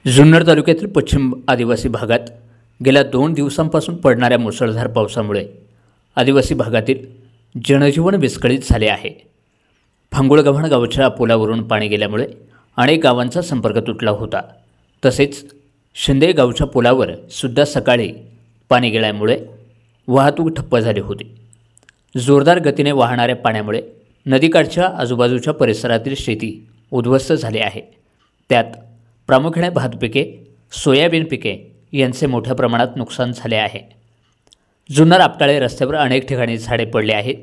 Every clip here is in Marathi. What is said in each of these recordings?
जुन्नर तालुक्यातील पश्चिम आदिवासी भागात गेल्या 2 दिवसांपासून पडणाऱ्या मुसळधार पावसामुळे आदिवासी भागातील जनजीवन विस्कळीत झाले आहे. फांगुळगव्हाण गावच्या पुलावरून पाणी गेल्यामुळे अनेक गावांचा संपर्क तुटला होता. तसेच शिंदे गावच्या पुलावर सुद्धा सकाळी पाणी गेल्यामुळे वाहतूक ठप्प झाली होती. जोरदार गतीने वाहणाऱ्या पाण्यामुळे नदीकाठच्या आजूबाजूच्या परिसरातील शेती उद्ध्वस्त झाली आहे. त्यात प्रामुख्याने भात पिके, सोयाबीन पिके यांचे मोठ्या प्रमाणात नुकसान झाले आहे. जुन्नर आपटाळे रस्त्यावर अनेक ठिकाणी झाडे पडले आहेत,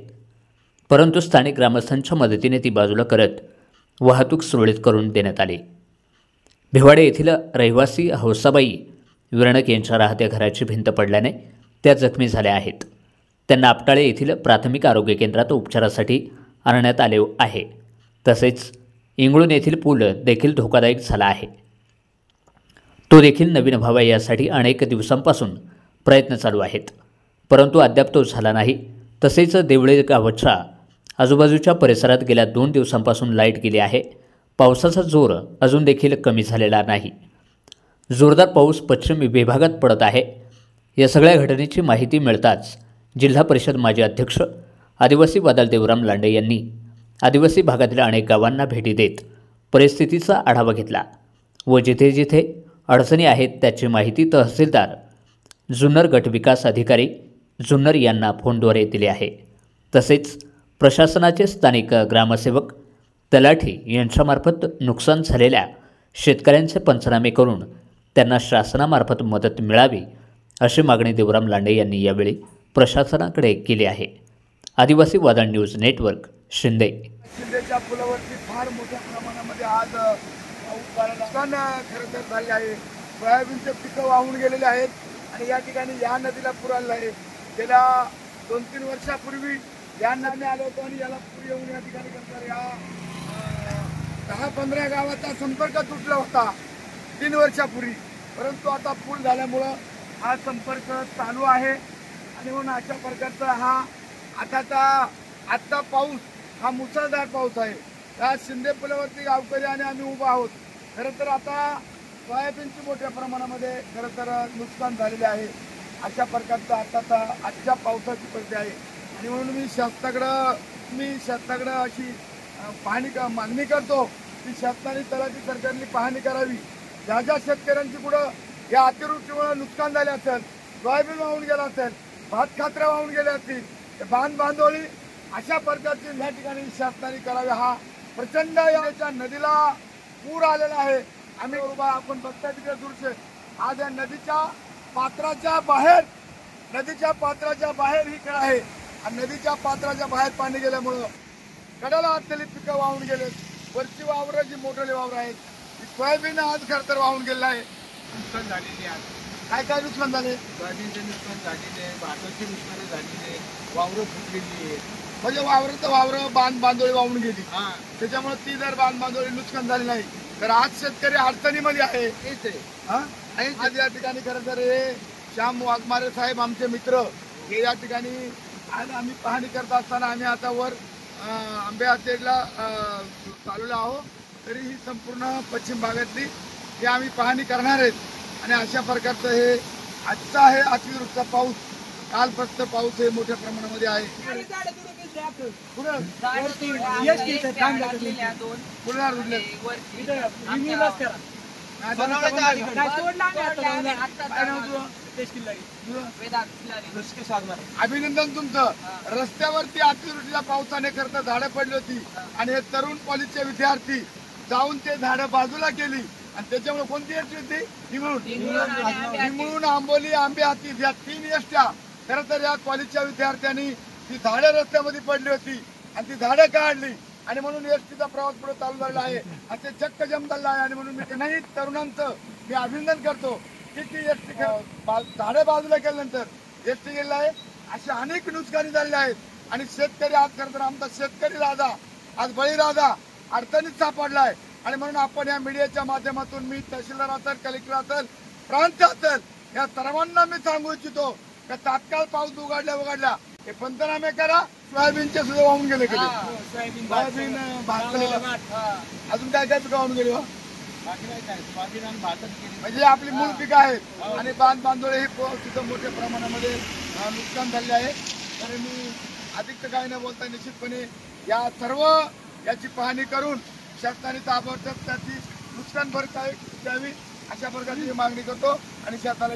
परंतु स्थानिक ग्रामस्थांच्या मदतीने ती बाजूला करत वाहतूक सुरळीत करून देण्यात आली. भिवाडे येथील रहिवासी हौसाबाई विरणक यांच्या राहत्या घराची भिंत पडल्याने त्या जखमी झाल्या आहेत. त्यांना आपटाळे येथील प्राथमिक आरोग्य केंद्रात उपचारासाठी आणण्यात आले आहे. तसेच इंगळूण येथील पूल देखील धोकादायक झाला आहे. तो देखील नवीन व्हावा यासाठी अनेक दिवसांपासून प्रयत्न चालू आहेत, परंतु अद्याप तो झाला नाही. तसेच देवळे गावच्या आजूबाजूच्या परिसरात गेल्या 2 दिवसांपासून लाईट गेली आहे. पावसाचा जोर अजून देखील कमी झालेला नाही. जोरदार पाऊस पश्चिम विभागात पडत आहे. या सगळ्या घटनेची माहिती मिळताच जिल्हा परिषद माजी अध्यक्ष आदिवासी बादल देवराम लांडे यांनी आदिवासी भागातील अनेक गावांना भेटी देत परिस्थितीचा आढावा घेतला व जिथे जिथे अडचणी आहेत त्याची माहिती तहसीलदार, जुन्नर गट विकास अधिकारी जुन्नर यांना फोनद्वारे दिली आहे. तसेच प्रशासनाचे स्थानिक ग्रामसेवक, तलाठी यांच्यामार्फत नुकसान झालेल्या शेतकऱ्यांचे पंचनामे करून त्यांना शासनामार्फत मदत मिळावी अशी मागणी देवराम लांडे यांनी यावेळी प्रशासनाकडे केली आहे. आदिवासी वादळ न्यूज नेटवर्क, शिंदे. शिंदेच्या पुलावरती फार मोठ्या प्रमाणामध्ये आज नुकसान खरं तर झाले आहे. सोयाबीनचे पिकं वाहून गेलेले आहेत आणि या ठिकाणी या नदीला पूर आलेला आहे. गेल्या 2-3 वर्षापूर्वी या नदीने आलो होतो आणि याला पूर येऊन या ठिकाणी कसं या 10-15 गावाचा संपर्क तुटला होता 3 वर्षापूर्वी. परंतु आता पूल झाल्यामुळं हा संपर्क चालू आहे आणि म्हणून अशा प्रकारचा हा आत्ता पाऊस हा मुसळधार पाऊस आहे. या शिंदे पुलावरती गावकरी आणि आम्ही उभा आहोत. खरं तर आता सोयाबीनची मोठ्या प्रमाणामध्ये खरं तर नुकसान झालेले आहे. अशा प्रकारचं आजच्या पावसाची परिस्थिती आहे आणि म्हणून मी शासनाकडं अशी मागणी करतो की शासनाने तलाठी सरकारने पाहणी करावी. ज्या ज्या शेतकऱ्यांची कुठं या अतिवृष्टीमुळे नुकसान झाले असेल, सोयाबीन वाहून गेला असेल, भात खात्र्या वाहून गेल्या असतील, बांधोळी अशा प्रकारचे या ठिकाणी शासनाने करावे. हा प्रचंड याच्या नदीला पूर आलेला आहे. आम्ही उभा आपण बघता तिकडे दृश्य आज या नदीच्या पात्राच्या बाहेर ही कडा आहे आणि नदीच्या पात्राच्या बाहेर पाणी गेल्यामुळं कडाला असलेली पिकं वाहून गेलेत. वरची वावरं जी मोठे वावर आहेत सोयाबीन आज खरं तर वाहून गेलेलं आहे. नुकसान झालेली आहे. काय नुकसान झाले? सोयाबीनचे नुकसान झालेले, भाताची नुकसान झालेली, वावरं फुटलेली आहेत. म्हणजे वावरं बांधोळी वाहून गेली. त्याच्यामुळे ती जर बांधोळी नुकसान झाली नाही तर आज शेतकरी अडचणीमध्ये आहे. आज या ठिकाणी खरं तर हे श्याम वाघमारे साहेब आमचे मित्र हे या ठिकाणी आज आम्ही पाहणी करत असताना आम्ही आता वर आंबे हातेला चालवलो आहोत. तरी ही संपूर्ण पश्चिम भागातली हे आम्ही पाहणी करणार आहेत आणि अशा प्रकारचं हे आजचा आहे अतिवृष्टीचा पाऊस. कालपासून पाऊस हे मोठ्या प्रमाणामध्ये आहे. अभिनंदन तुमचं. रस्त्यावरती अतिवृष्टीच्या पावसाने करता झाडं पडली होती आणि हे तरुण कॉलेजचे विद्यार्थी जाऊन ते झाडं बाजूला केली आणि त्याच्यामुळे कोणती एसटी होती? निमळून, आंबोली, आंबे हाती या 3 एसट्या खरं तर या कॉलेजच्या विद्यार्थ्यांनी ती झाडं रस्त्यामध्ये पडली होती आणि ती झाडं काढली आणि म्हणून एसटीचा प्रवास पुढे चालू झालेला आहे आणि ते चक्क जम झालेला आहे. आणि म्हणून मी त्यांनाही तरुणांचं मी अभिनंदन करतो की ती एसटी झाडं बाजूला केल्यानंतर एसटी गेलेला आहे. असे अनेक नुकसानी झालेले आहेत आणि शेतकरी आज खरं तर आमचा शेतकरी राजा आज बळीराजा अडचणीत सापडलाय. आणि म्हणून आपण या मीडियाच्या माध्यमातून मी तहसीलदार असेल, कलेक्टर असेल, प्रांत असेल या सर्वांना मी सांगू इच्छितो की तात्काळ पाऊस उघडल्या हे पंचनामे करा. सोयाबीनचे सुद्धा वाहून गेले. सोयाबीन भात अजून काय काय पिकं वाहून गेली. म्हणजे आपली मूळ पिकं आहेत आणि बांधोळे ही सुद्धा मोठ्या प्रमाणामध्ये नुकसान झाले आहे. तर मी अधिक काय न बोलता निश्चितपणे याची पाहणी करून शासनाने ताबडतोब त्याची नुकसान भरपाई द्यावी अशा प्रकारची मागणी करतो आणि शेताला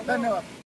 धन्यवाद.